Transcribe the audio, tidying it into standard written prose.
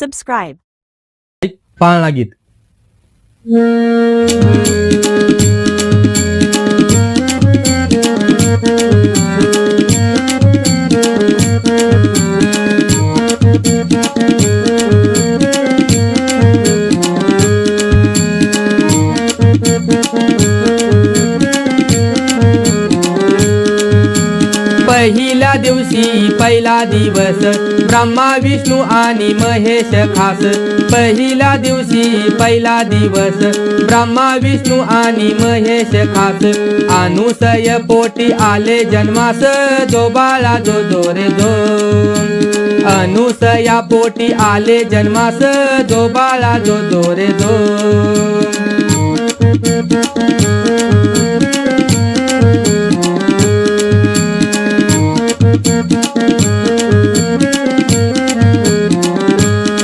Subscribe. पाळणा गीत. पहिला दिवशी पहिला दिवस ब्रह्मा विष्णू आणि महेश खास. पहिला दिवशी पहिला दिवस ब्रह्मा विष्णू आणि महेश खास. अनुसय पोटी आले जन्मास जो बाळा जो जो रे जो. अनुसया पोटी आले जन्मास जो बाळा जो जो रे जो.